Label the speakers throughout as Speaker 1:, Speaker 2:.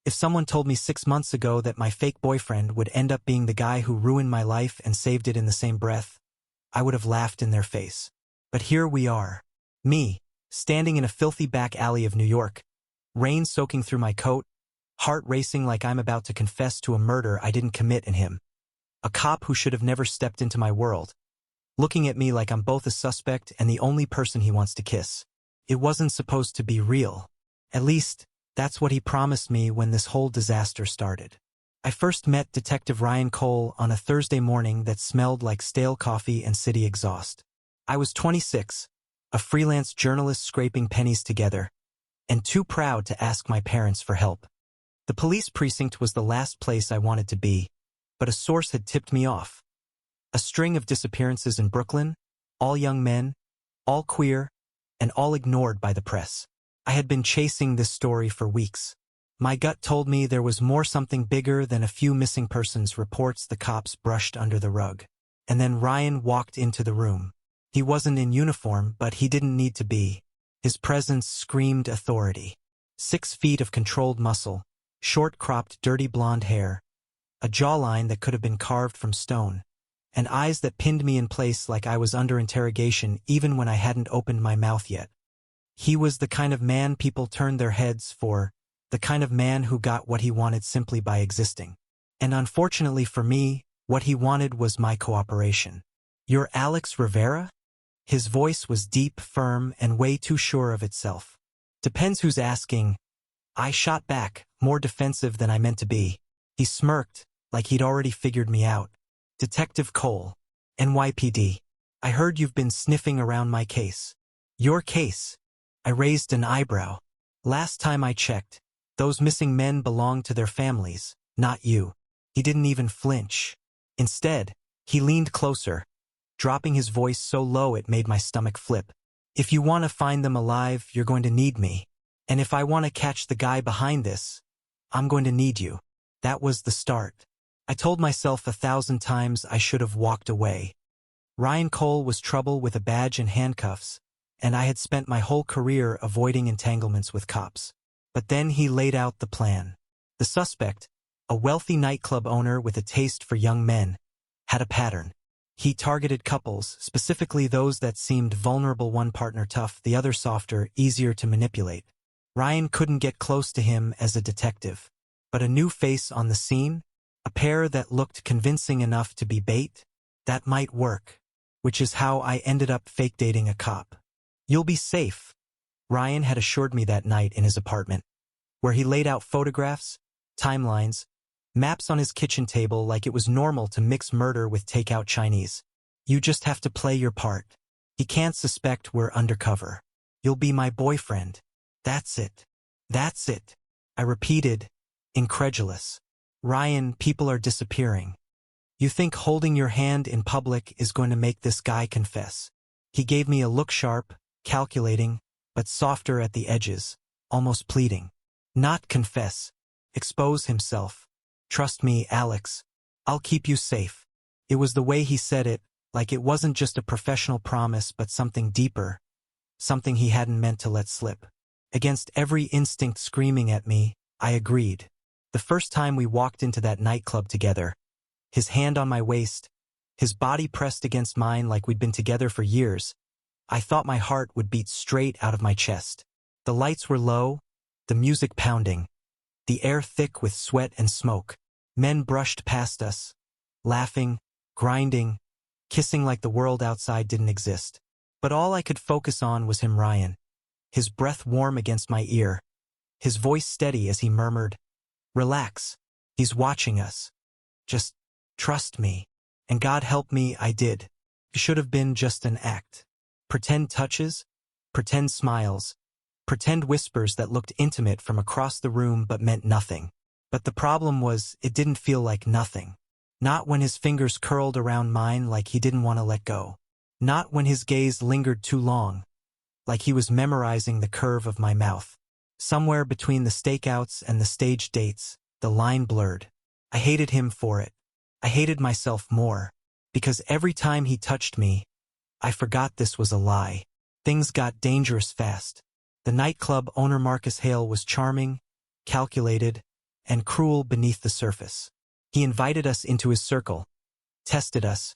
Speaker 1: If someone told me 6 months ago that my fake boyfriend would end up being the guy who ruined my life and saved it in the same breath, I would have laughed in their face. But here we are. Me, standing in a filthy back alley of New York, rain soaking through my coat, heart racing like I'm about to confess to a murder I didn't commit in him. A cop who should have never stepped into my world, looking at me like I'm both a suspect and the only person he wants to kiss. It wasn't supposed to be real. At least, that's what he promised me when this whole disaster started. I first met Detective Ryan Cole on a Thursday morning that smelled like stale coffee and city exhaust. I was 26, a freelance journalist scraping pennies together, and too proud to ask my parents for help. The police precinct was the last place I wanted to be, but a source had tipped me off. A string of disappearances in Brooklyn, all young men, all queer, and all ignored by the press. I had been chasing this story for weeks. My gut told me there was something bigger than a few missing persons reports the cops brushed under the rug. And then Ryan walked into the room. He wasn't in uniform, but he didn't need to be. His presence screamed authority. 6 feet of controlled muscle, short-cropped, dirty blonde hair, a jawline that could have been carved from stone, and eyes that pinned me in place like I was under interrogation even when I hadn't opened my mouth yet. He was the kind of man people turned their heads for, the kind of man who got what he wanted simply by existing. And unfortunately for me, what he wanted was my cooperation. "You're Alex Rivera?" His voice was deep, firm, and way too sure of itself. "Depends who's asking." I shot back, more defensive than I meant to be. He smirked, like he'd already figured me out. "Detective Cole, NYPD. I heard you've been sniffing around my case." "Your case?" I raised an eyebrow. "Last time I checked, those missing men belonged to their families, not you." He didn't even flinch. Instead, he leaned closer, dropping his voice so low it made my stomach flip. "If you want to find them alive, you're going to need me. And if I want to catch the guy behind this, I'm going to need you." That was the start. I told myself 1,000 times I should have walked away. Ryan Cole was trouble with a badge and handcuffs, and I had spent my whole career avoiding entanglements with cops. But then he laid out the plan. The suspect, a wealthy nightclub owner with a taste for young men, had a pattern. He targeted couples, specifically those that seemed vulnerable, one partner tough, the other softer, easier to manipulate. Ryan couldn't get close to him as a detective. But a new face on the scene, a pair that looked convincing enough to be bait, that might work. Which is how I ended up fake dating a cop. "You'll be safe," Ryan had assured me that night in his apartment, where he laid out photographs, timelines, maps on his kitchen table like it was normal to mix murder with takeout Chinese. "You just have to play your part. He can't suspect we're undercover. You'll be my boyfriend. That's it. That's it," I repeated, incredulous. "Ryan, people are disappearing. You think holding your hand in public is going to make this guy confess?" He gave me a look, sharp, calculating, but softer at the edges, almost pleading. "Not confess. Expose himself. Trust me, Alex. I'll keep you safe." It was the way he said it, like it wasn't just a professional promise but something deeper, something he hadn't meant to let slip. Against every instinct screaming at me, I agreed. The first time we walked into that nightclub together, his hand on my waist, his body pressed against mine like we'd been together for years, I thought my heart would beat straight out of my chest. The lights were low, the music pounding, the air thick with sweat and smoke. Men brushed past us, laughing, grinding, kissing like the world outside didn't exist. But all I could focus on was him, Ryan, his breath warm against my ear, his voice steady as he murmured, "Relax, he's watching us. Just trust me." And God help me, I did. It should have been just an act. Pretend touches, pretend smiles, pretend whispers that looked intimate from across the room but meant nothing. But the problem was, it didn't feel like nothing. Not when his fingers curled around mine like he didn't want to let go. Not when his gaze lingered too long, like he was memorizing the curve of my mouth. Somewhere between the stakeouts and the staged dates, the line blurred. I hated him for it. I hated myself more, because every time he touched me, I forgot this was a lie. Things got dangerous fast. The nightclub owner, Marcus Hale, was charming, calculated, and cruel beneath the surface. He invited us into his circle, tested us,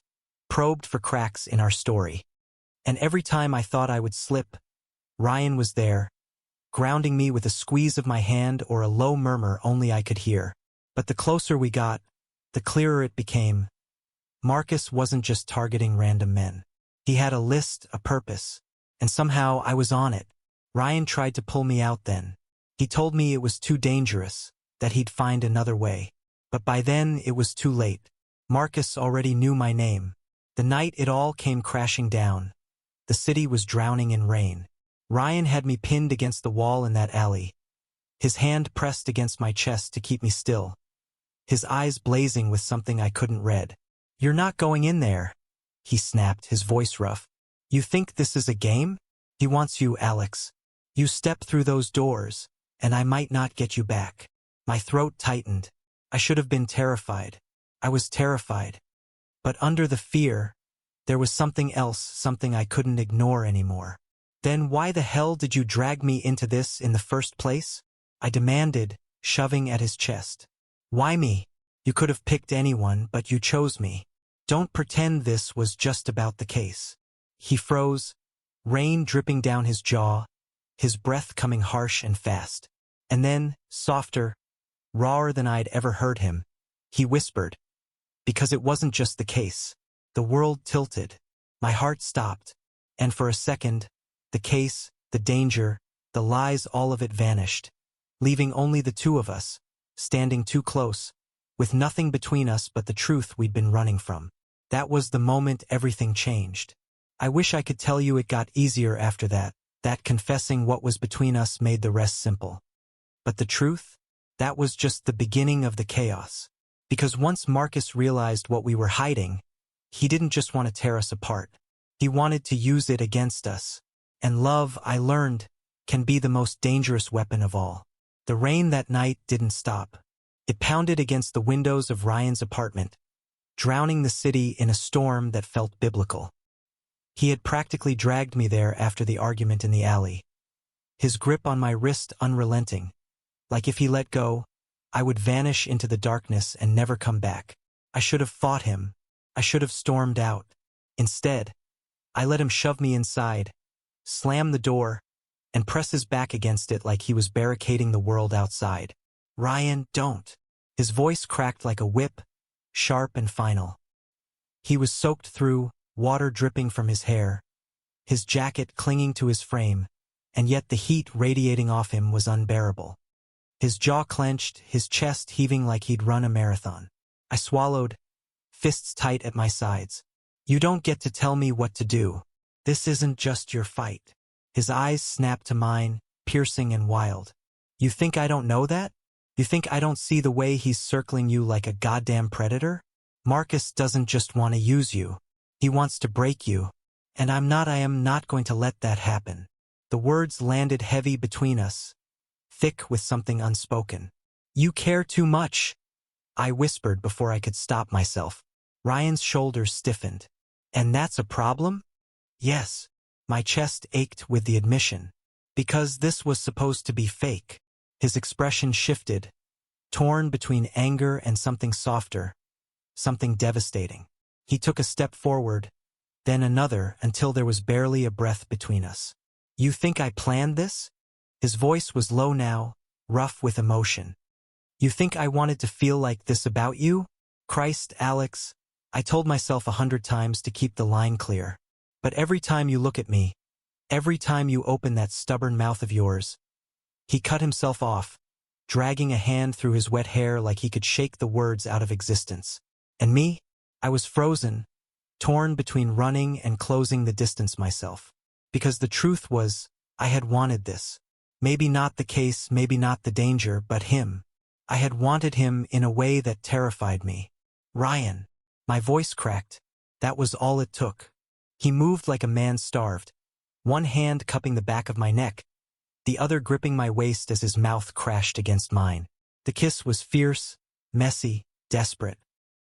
Speaker 1: probed for cracks in our story. And every time I thought I would slip, Ryan was there, grounding me with a squeeze of my hand or a low murmur only I could hear. But the closer we got, the clearer it became. Marcus wasn't just targeting random men. He had a list, a purpose, and somehow I was on it. Ryan tried to pull me out then. He told me it was too dangerous, that he'd find another way. But by then it was too late. Marcus already knew my name. The night it all came crashing down. The city was drowning in rain. Ryan had me pinned against the wall in that alley, his hand pressed against my chest to keep me still, his eyes blazing with something I couldn't read. "You're not going in there," he snapped, his voice rough. "You think this is a game? He wants you, Alex. You step through those doors, and I might not get you back." My throat tightened. I should have been terrified. I was terrified. But under the fear, there was something else, something I couldn't ignore anymore. "Then why the hell did you drag me into this in the first place?" I demanded, shoving at his chest. "Why me? You could have picked anyone, but you chose me. Don't pretend this was just about the case." He froze, rain dripping down his jaw, his breath coming harsh and fast. And then, softer, rawer than I'd ever heard him, he whispered, "Because it wasn't just the case." The world tilted. My heart stopped. And for a second, the case, the danger, the lies, all of it vanished, leaving only the two of us, standing too close, with nothing between us but the truth we'd been running from. That was the moment everything changed. I wish I could tell you it got easier after that confessing what was between us made the rest simple. But the truth? That was just the beginning of the chaos. Because once Marcus realized what we were hiding, he didn't just want to tear us apart. He wanted to use it against us. And love, I learned, can be the most dangerous weapon of all. The rain that night didn't stop. It pounded against the windows of Ryan's apartment, drowning the city in a storm that felt biblical. He had practically dragged me there after the argument in the alley, his grip on my wrist unrelenting, like if he let go, I would vanish into the darkness and never come back. I should have fought him. I should have stormed out. Instead, I let him shove me inside, slam the door, and press his back against it like he was barricading the world outside. "Ryan, don't." His voice cracked like a whip, sharp and final. He was soaked through, water dripping from his hair, his jacket clinging to his frame, and yet the heat radiating off him was unbearable. His jaw clenched, his chest heaving like he'd run a marathon. I swallowed, fists tight at my sides. "You don't get to tell me what to do. This isn't just your fight." His eyes snapped to mine, piercing and wild. "You think I don't know that? You think I don't see the way he's circling you like a goddamn predator? Marcus doesn't just want to use you. He wants to break you. And I am not going to let that happen." The words landed heavy between us, thick with something unspoken. "You care too much," I whispered before I could stop myself. Ryan's shoulders stiffened. "And that's a problem?" "Yes." My chest ached with the admission. Because this was supposed to be fake. His expression shifted, torn between anger and something softer, something devastating. He took a step forward, then another until there was barely a breath between us. "You think I planned this?" His voice was low now, rough with emotion. "You think I wanted to feel like this about you? Christ, Alex." I told myself 100 times to keep the line clear. But every time you look at me, every time you open that stubborn mouth of yours. He cut himself off, dragging a hand through his wet hair like he could shake the words out of existence. And me? I was frozen, torn between running and closing the distance myself. Because the truth was, I had wanted this. Maybe not the case, maybe not the danger, but him. I had wanted him in a way that terrified me. "Ryan." My voice cracked. That was all it took. He moved like a man starved, one hand cupping the back of my neck, the other gripping my waist as his mouth crashed against mine. The kiss was fierce, messy, desperate.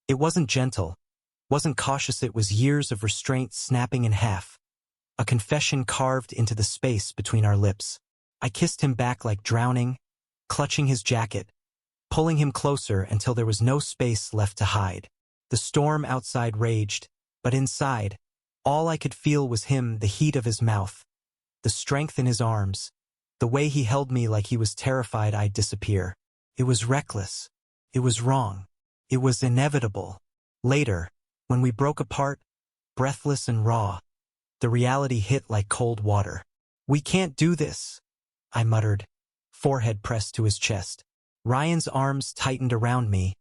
Speaker 1: It wasn't gentle, wasn't cautious, it was years of restraint snapping in half. A confession carved into the space between our lips. I kissed him back like drowning, clutching his jacket, pulling him closer until there was no space left to hide. The storm outside raged, but inside, all I could feel was him, the heat of his mouth, the strength in his arms, the way he held me like he was terrified I'd disappear. It was reckless. It was wrong. It was inevitable. Later, when we broke apart, breathless and raw, the reality hit like cold water. "We can't do this," I muttered, forehead pressed to his chest. Ryan's arms tightened around me,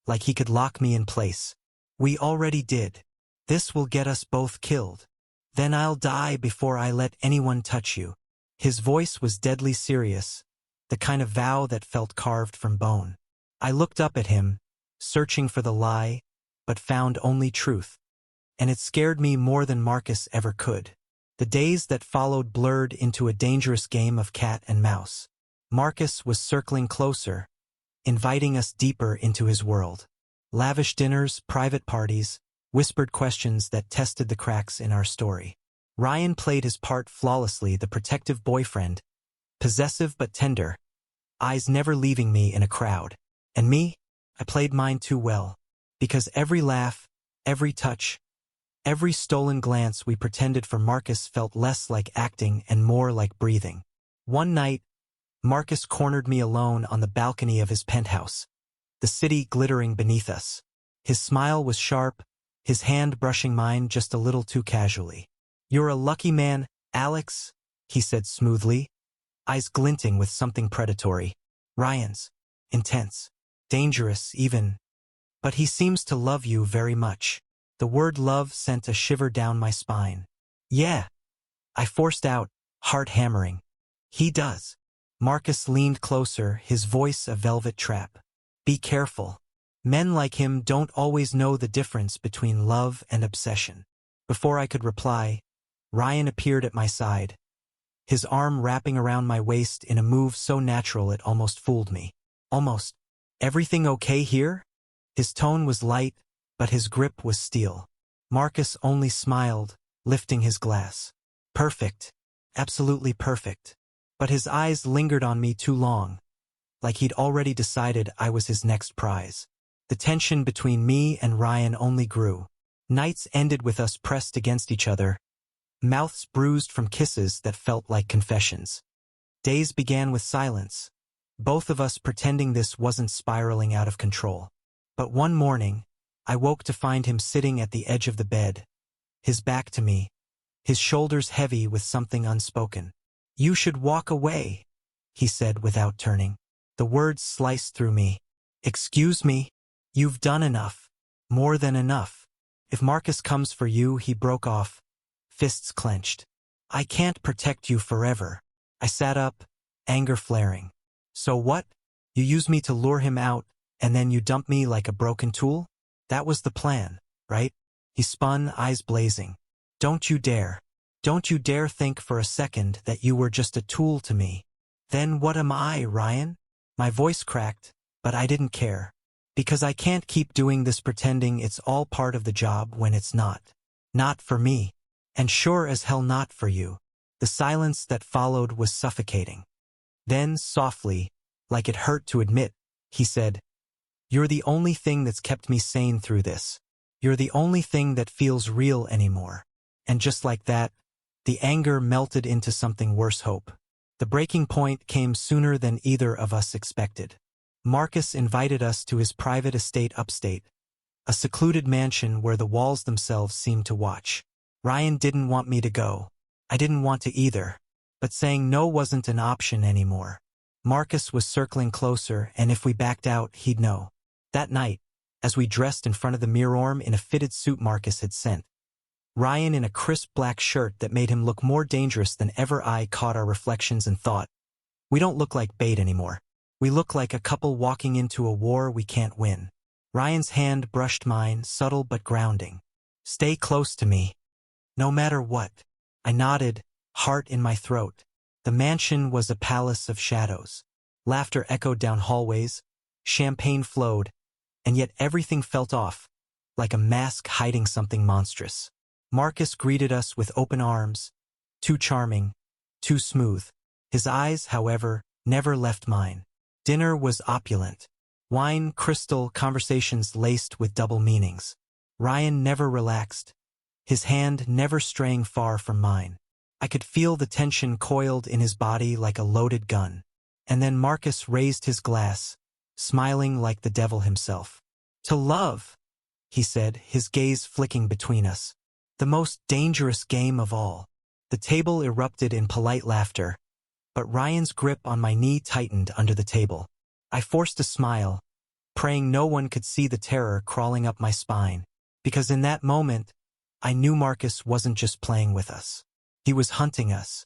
Speaker 1: like he could lock me in place. "We already did. This will get us both killed. Then I'll die before I let anyone touch you." His voice was deadly serious, the kind of vow that felt carved from bone. I looked up at him, searching for the lie, but found only truth. And it scared me more than Marcus ever could. The days that followed blurred into a dangerous game of cat and mouse. Marcus was circling closer, inviting us deeper into his world. Lavish dinners, private parties, whispered questions that tested the cracks in our story. Ryan played his part flawlessly, the protective boyfriend, possessive but tender, eyes never leaving me in a crowd. And me, I played mine too well, because every laugh, every touch, every stolen glance we pretended for Marcus felt less like acting and more like breathing. One night, Marcus cornered me alone on the balcony of his penthouse, the city glittering beneath us. His smile was sharp, his hand brushing mine just a little too casually. "You're a lucky man, Alex," he said smoothly, eyes glinting with something predatory. "Ryan's intense, dangerous even, but he seems to love you very much." The word love sent a shiver down my spine. "Yeah," I forced out, heart hammering. "He does." Marcus leaned closer, his voice a velvet trap. "Be careful. Men like him don't always know the difference between love and obsession." Before I could reply, Ryan appeared at my side, his arm wrapping around my waist in a move so natural it almost fooled me. Almost. "Everything okay here?" His tone was light, but his grip was steel. Marcus only smiled, lifting his glass. "Perfect. Absolutely perfect." But his eyes lingered on me too long, like he'd already decided I was his next prize. The tension between me and Ryan only grew. Nights ended with us pressed against each other, mouths bruised from kisses that felt like confessions. Days began with silence, both of us pretending this wasn't spiraling out of control. But one morning, I woke to find him sitting at the edge of the bed, his back to me, his shoulders heavy with something unspoken. "You should walk away," he said without turning. The words sliced through me. "Excuse me? You've done enough. More than enough. If Marcus comes for you," he broke off, fists clenched. "I can't protect you forever." I sat up, anger flaring. "So what? You use me to lure him out, and then you dump me like a broken tool? That was the plan, right?" He spun, eyes blazing. "Don't you dare. Don't you dare think for a second that you were just a tool to me." "Then what am I, Ryan?" My voice cracked, but I didn't care. Because I can't keep doing this pretending it's all part of the job when it's not. Not for me. And sure as hell not for you. The silence that followed was suffocating. Then, softly, like it hurt to admit, he said, "You're the only thing that's kept me sane through this. You're the only thing that feels real anymore." And just like that, the anger melted into something worse, hope. The breaking point came sooner than either of us expected. Marcus invited us to his private estate upstate, a secluded mansion where the walls themselves seemed to watch. Ryan didn't want me to go. I didn't want to either. But saying no wasn't an option anymore. Marcus was circling closer, and if we backed out, he'd know. That night, as we dressed in front of the mirror in a fitted suit Marcus had sent, Ryan in a crisp black shirt that made him look more dangerous than ever, I caught our reflections and thought, we don't look like bait anymore. We look like a couple walking into a war we can't win. Ryan's hand brushed mine, subtle but grounding. "Stay close to me. No matter what." I nodded, heart in my throat. The mansion was a palace of shadows. Laughter echoed down hallways, champagne flowed, and yet everything felt off, like a mask hiding something monstrous. Marcus greeted us with open arms, too charming, too smooth. His eyes, however, never left mine. Dinner was opulent. Wine, crystal, conversations laced with double meanings. Ryan never relaxed, his hand never straying far from mine. I could feel the tension coiled in his body like a loaded gun. And then Marcus raised his glass, smiling like the devil himself. "To love," he said, his gaze flicking between us. "The most dangerous game of all." The table erupted in polite laughter, but Ryan's grip on my knee tightened under the table. I forced a smile, praying no one could see the terror crawling up my spine, because in that moment, I knew Marcus wasn't just playing with us. He was hunting us.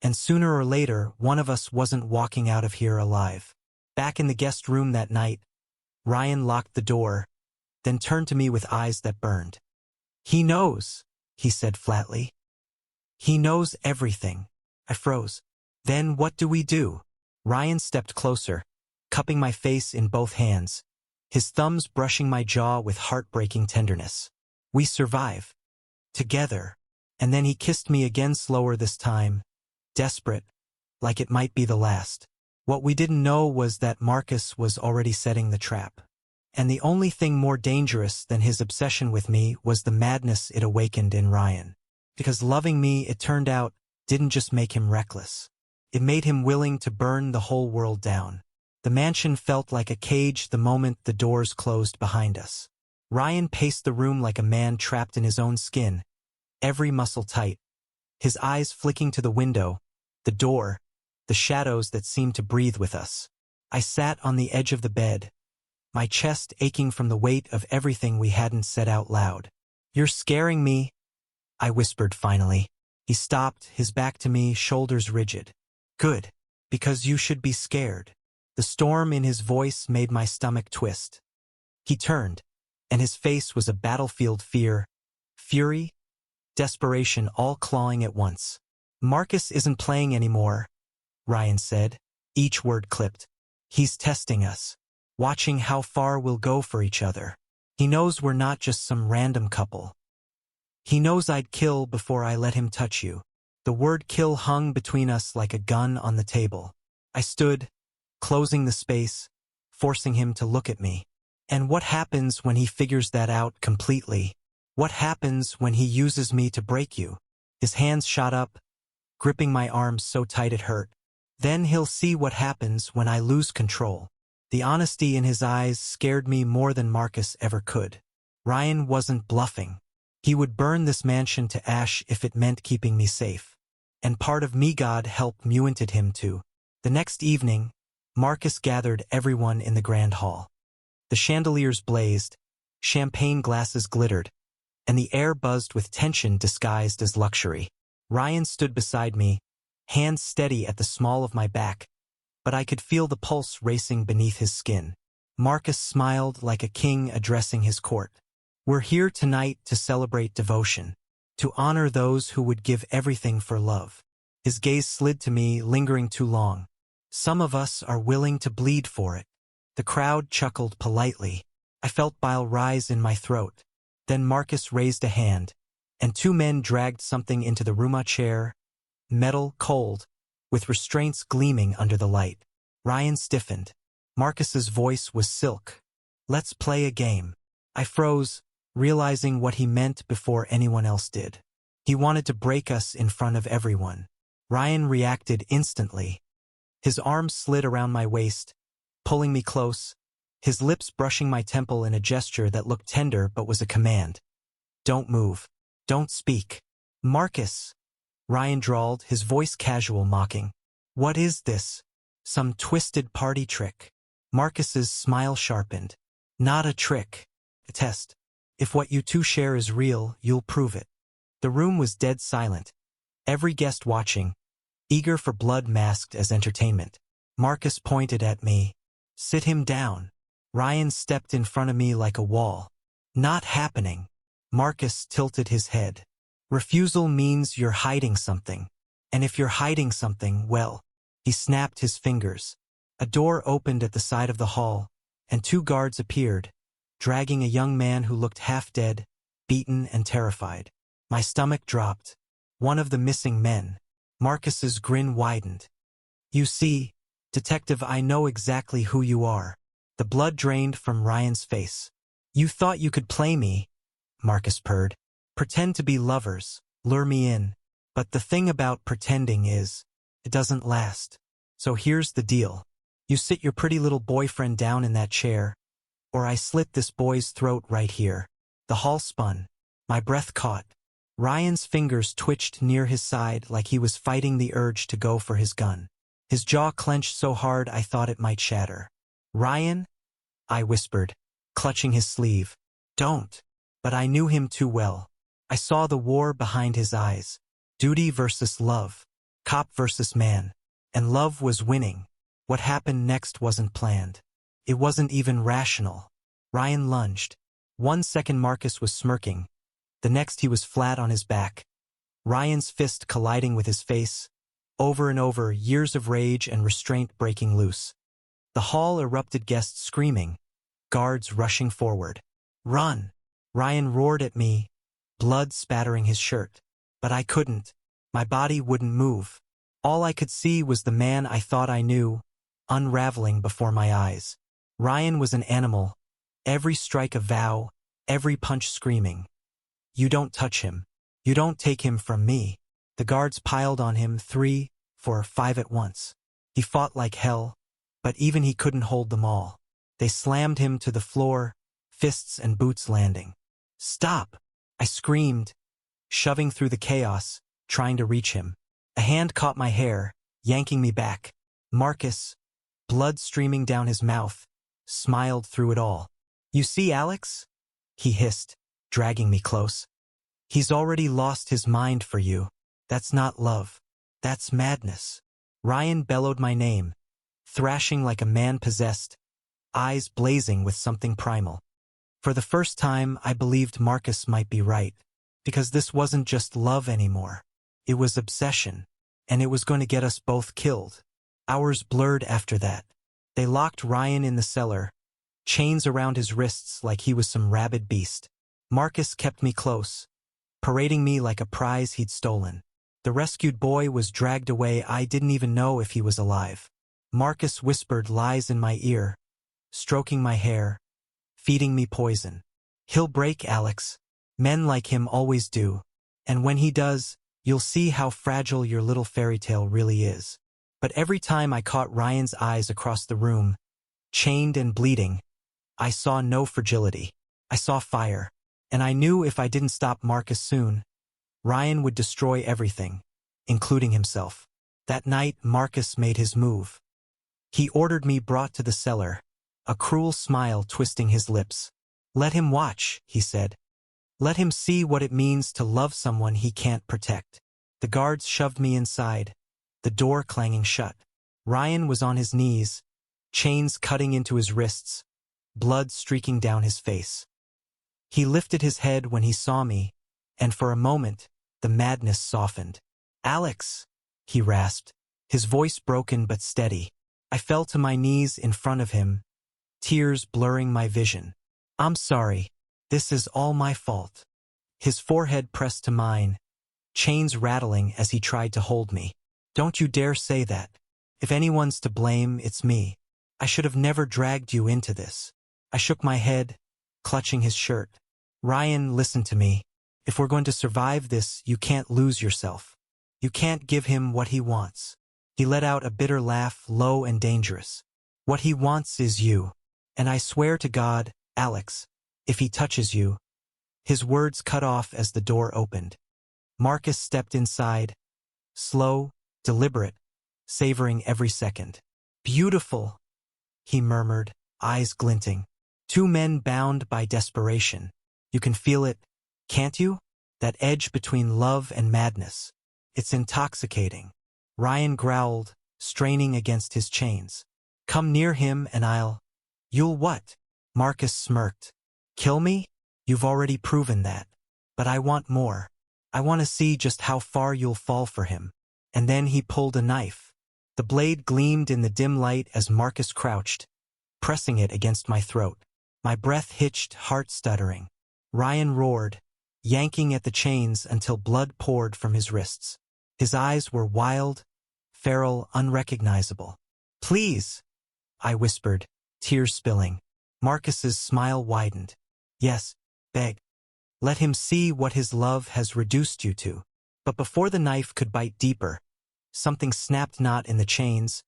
Speaker 1: And sooner or later, one of us wasn't walking out of here alive. Back in the guest room that night, Ryan locked the door, then turned to me with eyes that burned. "He knows," he said flatly. "He knows everything." I froze. "Then what do we do?" Ryan stepped closer, cupping my face in both hands, his thumbs brushing my jaw with heartbreaking tenderness. "We survive. Together." And then he kissed me again, slower this time, desperate, like it might be the last. What we didn't know was that Marcus was already setting the trap. And the only thing more dangerous than his obsession with me was the madness it awakened in Ryan. Because loving me, it turned out, didn't just make him reckless. It made him willing to burn the whole world down. The mansion felt like a cage the moment the doors closed behind us. Ryan paced the room like a man trapped in his own skin, every muscle tight, his eyes flicking to the window, the door, the shadows that seemed to breathe with us. I sat on the edge of the bed, my chest aching from the weight of everything we hadn't said out loud. "You're scaring me," I whispered finally. He stopped, his back to me, shoulders rigid. "Good, because you should be scared." The storm in his voice made my stomach twist. He turned, and his face was a battlefield: fear, fury, desperation, all clawing at once. "Marcus isn't playing anymore," Ryan said, each word clipped. "He's testing us, watching how far we'll go for each other. He knows we're not just some random couple. He knows I'd kill before I let him touch you." The word kill hung between us like a gun on the table. I stood, closing the space, forcing him to look at me. "And what happens when he figures that out completely? What happens when he uses me to break you?" His hands shot up, gripping my arms so tight it hurt. "Then he'll see what happens when I lose control." The honesty in his eyes scared me more than Marcus ever could. Ryan wasn't bluffing. He would burn this mansion to ash if it meant keeping me safe. And part of me, God help, wanted him to. The next evening, Marcus gathered everyone in the grand hall. The chandeliers blazed, champagne glasses glittered, and the air buzzed with tension disguised as luxury. Ryan stood beside me, hands steady at the small of my back, but I could feel the pulse racing beneath his skin. Marcus smiled like a king addressing his court. "We're here tonight to celebrate devotion, to honor those who would give everything for love." His gaze slid to me, lingering too long. "Some of us are willing to bleed for it." The crowd chuckled politely. I felt bile rise in my throat. Then Marcus raised a hand, and two men dragged something into the room, a chair, metal, cold, with restraints gleaming under the light. Ryan stiffened. Marcus's voice was silk. "Let's play a game." I froze, realizing what he meant before anyone else did. He wanted to break us in front of everyone. Ryan reacted instantly. His arms slid around my waist, pulling me close, his lips brushing my temple in a gesture that looked tender but was a command. "Don't move. Don't speak." "Marcus," Ryan drawled, his voice casual, mocking. "What is this? Some twisted party trick?" Marcus's smile sharpened. "Not a trick. A test. If what you two share is real, you'll prove it." The room was dead silent, every guest watching, eager for blood masked as entertainment. Marcus pointed at me. "Sit him down." Ryan stepped in front of me like a wall. "Not happening." Marcus tilted his head. "Refusal means you're hiding something. And if you're hiding something, well..." He snapped his fingers. A door opened at the side of the hall, and two guards appeared, dragging a young man who looked half dead, beaten and terrified. My stomach dropped. One of the missing men. Marcus's grin widened. "You see, Detective, I know exactly who you are. The blood drained from Ryan's face. "You thought you could play me," Marcus purred. "Pretend to be lovers, lure me in. But the thing about pretending is, it doesn't last. So here's the deal. You sit your pretty little boyfriend down in that chair, or I slit this boy's throat right here." The hall spun. My breath caught. Ryan's fingers twitched near his side like he was fighting the urge to go for his gun. His jaw clenched so hard I thought it might shatter. "Ryan?" I whispered, clutching his sleeve. "Don't." But I knew him too well. I saw the war behind his eyes. Duty versus love. Cop versus man. And love was winning. What happened next wasn't planned. It wasn't even rational. Ryan lunged. 1 second Marcus was smirking. The next he was flat on his back. Ryan's fist colliding with his face. Over and over, years of rage and restraint breaking loose. The hall erupted, guests screaming. Guards rushing forward. "Run!" Ryan roared at me, blood spattering his shirt. But I couldn't. My body wouldn't move. All I could see was the man I thought I knew, unraveling before my eyes. Ryan was an animal. Every strike a vow, every punch screaming. "You don't touch him. You don't take him from me." The guards piled on him, 3, 4, 5 at once. He fought like hell, but even he couldn't hold them all. They slammed him to the floor, fists and boots landing. "Stop!" I screamed, shoving through the chaos, trying to reach him. A hand caught my hair, yanking me back. Marcus, blood streaming down his mouth, smiled through it all. "You see, Alex?" he hissed, dragging me close. "He's already lost his mind for you. That's not love. That's madness." Ryan bellowed my name, thrashing like a man possessed, eyes blazing with something primal. For the first time, I believed Marcus might be right, because this wasn't just love anymore. It was obsession, and it was going to get us both killed. Hours blurred after that. They locked Ryan in the cellar, chains around his wrists like he was some rabid beast. Marcus kept me close, parading me like a prize he'd stolen. The rescued boy was dragged away. I didn't even know if he was alive. Marcus whispered lies in my ear, stroking my hair, feeding me poison. "He'll break, Alex. Men like him always do. And when he does, you'll see how fragile your little fairy tale really is." But every time I caught Ryan's eyes across the room, chained and bleeding, I saw no fragility. I saw fire. And I knew if I didn't stop Marcus soon, Ryan would destroy everything, including himself. That night, Marcus made his move. He ordered me brought to the cellar, a cruel smile twisting his lips. "Let him watch," he said. "Let him see what it means to love someone he can't protect." The guards shoved me inside, the door clanging shut. Ryan was on his knees, chains cutting into his wrists, blood streaking down his face. He lifted his head when he saw me, and for a moment, the madness softened. "Alex," he rasped, his voice broken but steady. I fell to my knees in front of him, tears blurring my vision. "I'm sorry. This is all my fault." His forehead pressed to mine, chains rattling as he tried to hold me. "Don't you dare say that. If anyone's to blame, it's me. I should have never dragged you into this." I shook my head, clutching his shirt. "Ryan, listen to me. If we're going to survive this, you can't lose yourself. You can't give him what he wants." He let out a bitter laugh, low and dangerous. "What he wants is you. And I swear to God, Alex, if he touches you." His words cut off as the door opened. Marcus stepped inside, slow, deliberate, savoring every second. "Beautiful," he murmured, eyes glinting. "Two men bound by desperation. You can feel it, can't you? That edge between love and madness. It's intoxicating." Ryan growled, straining against his chains. "Come near him and You'll what?" Marcus smirked. "Kill me? You've already proven that. But I want more. I want to see just how far you'll fall for him." And then he pulled a knife. The blade gleamed in the dim light as Marcus crouched, pressing it against my throat. My breath hitched, heart stuttering. Ryan roared, yanking at the chains until blood poured from his wrists. His eyes were wild, feral, unrecognizable. "Please," I whispered, tears spilling. Marcus's smile widened. Yes, beg. Let him see what his love has reduced you to. But before the knife could bite deeper, something snapped not in the chains,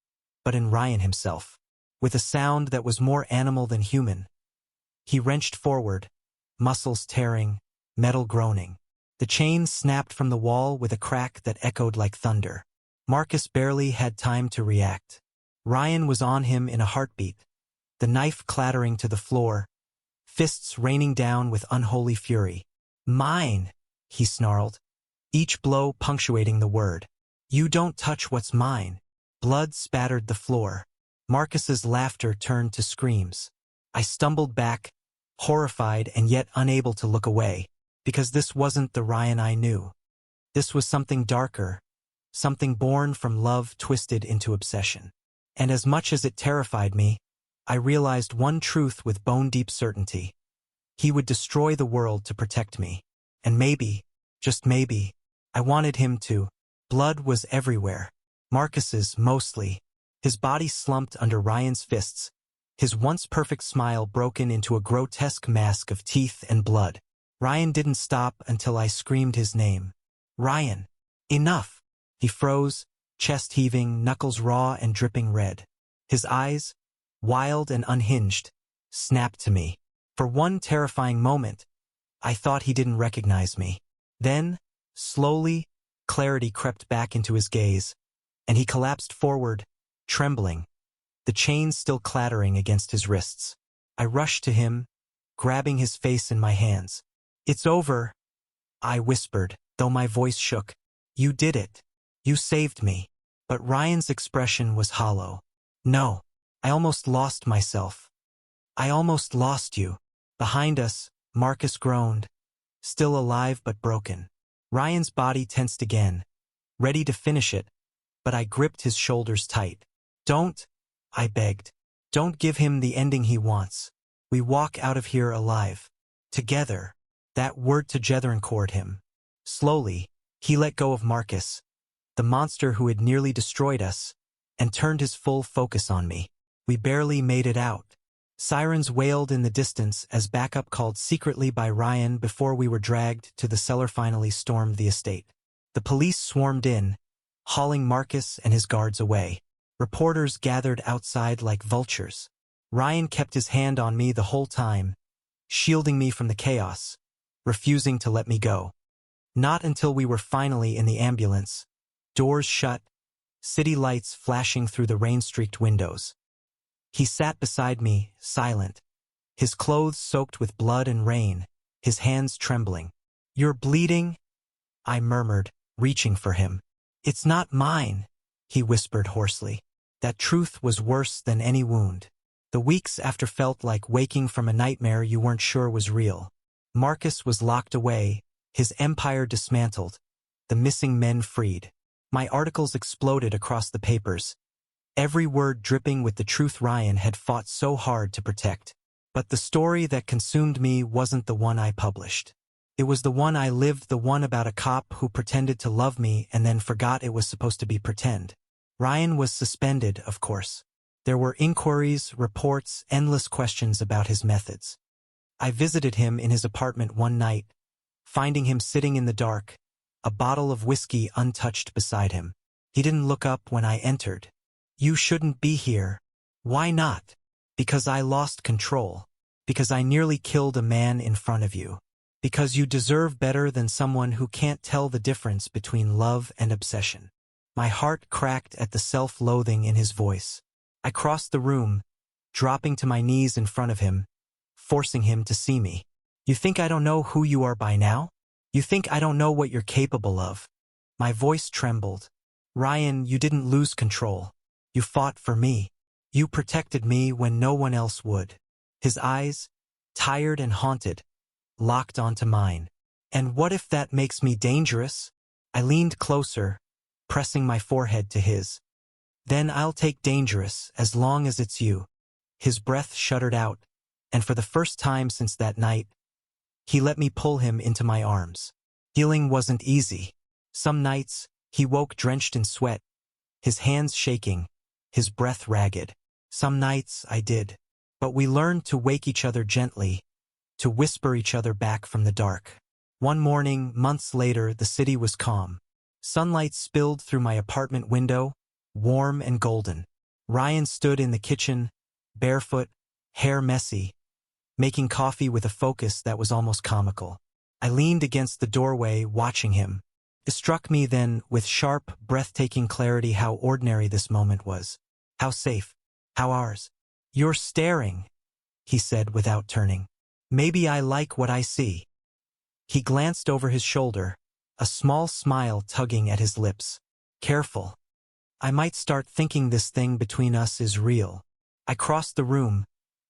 Speaker 1: but in Ryan himself. With a sound that was more animal than human, he wrenched forward, muscles tearing, metal groaning. The chains snapped from the wall with a crack that echoed like thunder. Marcus barely had time to react. Ryan was on him in a heartbeat, the knife clattering to the floor, fists raining down with unholy fury. Mine, he snarled, each blow punctuating the word. You don't touch what's mine. Blood spattered the floor. Marcus's laughter turned to screams. I stumbled back, horrified and yet unable to look away, because this wasn't the Ryan I knew. This was something darker, something born from love twisted into obsession. And as much as it terrified me, I realized one truth with bone-deep certainty. He would destroy the world to protect me. And maybe, just maybe, I wanted him to. Blood was everywhere. Marcus's, mostly. His body slumped under Ryan's fists, his once perfect smile broken into a grotesque mask of teeth and blood. Ryan didn't stop until I screamed his name. Ryan! Enough! He froze, chest heaving, knuckles raw and dripping red. His eyes, wild and unhinged, snapped to me. For one terrifying moment, I thought he didn't recognize me. Then, slowly, clarity crept back into his gaze, and he collapsed forward, trembling, the chains still clattering against his wrists. I rushed to him, grabbing his face in my hands. It's over, I whispered, though my voice shook. You did it. You saved me. But Ryan's expression was hollow. No, I almost lost myself. I almost lost you. Behind us, Marcus groaned, still alive but broken. Ryan's body tensed again, ready to finish it, but I gripped his shoulders tight. Don't, I begged. Don't give him the ending he wants. We walk out of here alive. Together. That word together encored him. Slowly, he let go of Marcus, the monster who had nearly destroyed us, and turned his full focus on me. We barely made it out. Sirens wailed in the distance as backup called secretly by Ryan before we were dragged to the cellar finally stormed the estate. The police swarmed in, hauling Marcus and his guards away. Reporters gathered outside like vultures. Ryan kept his hand on me the whole time, shielding me from the chaos, refusing to let me go. Not until we were finally in the ambulance, doors shut, city lights flashing through the rain-streaked windows. He sat beside me, silent, his clothes soaked with blood and rain, his hands trembling. You're bleeding? I murmured, reaching for him. It's not mine, he whispered hoarsely. That truth was worse than any wound. The weeks after felt like waking from a nightmare you weren't sure was real. Marcus was locked away, his empire dismantled, the missing men freed. My articles exploded across the papers, every word dripping with the truth Ryan had fought so hard to protect. But the story that consumed me wasn't the one I published. It was the one I lived, the one about a cop who pretended to love me and then forgot it was supposed to be pretend. Ryan was suspended, of course. There were inquiries, reports, endless questions about his methods. I visited him in his apartment one night, finding him sitting in the dark, a bottle of whiskey untouched beside him. He didn't look up when I entered. You shouldn't be here. Why not? Because I lost control. Because I nearly killed a man in front of you. Because you deserve better than someone who can't tell the difference between love and obsession. My heart cracked at the self-loathing in his voice. I crossed the room, dropping to my knees in front of him, forcing him to see me. You think I don't know who you are by now? You think I don't know what you're capable of? My voice trembled. Ryan, you didn't lose control. You fought for me. You protected me when no one else would. His eyes, tired and haunted, locked onto mine. And what if that makes me dangerous? I leaned closer, pressing my forehead to his. Then I'll take dangerous as long as it's you. His breath shuddered out, and for the first time since that night, he let me pull him into my arms. Healing wasn't easy. Some nights, he woke drenched in sweat, his hands shaking, his breath ragged. Some nights I did. But we learned to wake each other gently, to whisper each other back from the dark. One morning, months later, the city was calm. Sunlight spilled through my apartment window, warm and golden. Ryan stood in the kitchen, barefoot, hair messy, making coffee with a focus that was almost comical. I leaned against the doorway, watching him. It struck me then, with sharp, breathtaking clarity, how ordinary this moment was. How safe. How ours. "You're staring," he said without turning. "Maybe I like what I see." He glanced over his shoulder, a small smile tugging at his lips. "Careful. I might start thinking this thing between us is real." I crossed the room,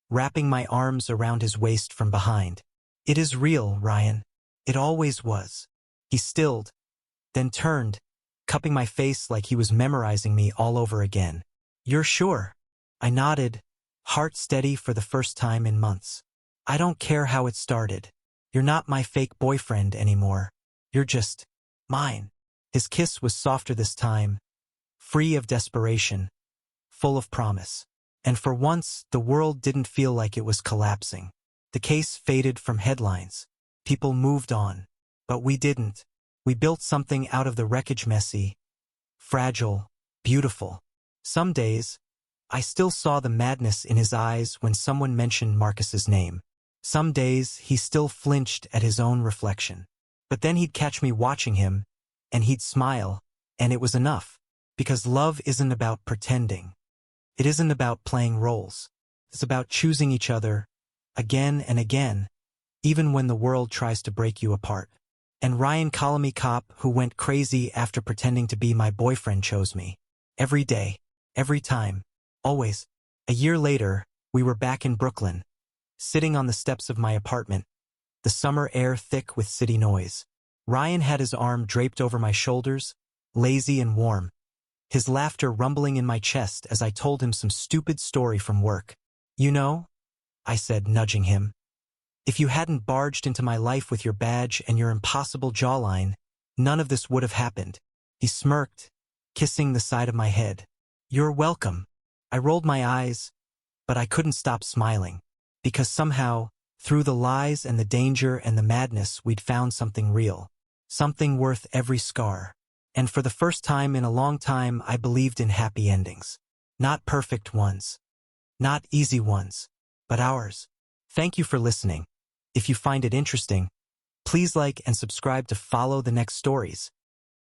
Speaker 1: wrapping my arms around his waist from behind. "It is real, Ryan. It always was." He stilled, then turned, cupping my face like he was memorizing me all over again. "You're sure?" I nodded, heart steady for the first time in months. "I don't care how it started. You're not my fake boyfriend anymore. You're just mine." His kiss was softer this time, free of desperation, full of promise. And for once, the world didn't feel like it was collapsing. The case faded from headlines. People moved on. But we didn't. We built something out of the wreckage, messy, fragile, beautiful. Some days, I still saw the madness in his eyes when someone mentioned Marcus's name. Some days, he still flinched at his own reflection. But then he'd catch me watching him, and he'd smile, and it was enough. Because love isn't about pretending. It isn't about playing roles. It's about choosing each other, again and again, even when the world tries to break you apart. And Ryan Kalami Cop, who went crazy after pretending to be my boyfriend, chose me. Every day, every time, always. A year later, we were back in Brooklyn, sitting on the steps of my apartment, the summer air thick with city noise. Ryan had his arm draped over my shoulders, lazy and warm, his laughter rumbling in my chest as I told him some stupid story from work. "You know," I said, nudging him, "if you hadn't barged into my life with your badge and your impossible jawline, none of this would have happened." He smirked, kissing the side of my head. "You're welcome." I rolled my eyes, but I couldn't stop smiling. Because somehow, through the lies and the danger and the madness, we'd found something real. Something worth every scar. And for the first time in a long time, I believed in happy endings. Not perfect ones. Not easy ones. But ours. Thank you for listening. If you find it interesting, please like and subscribe to follow the next stories.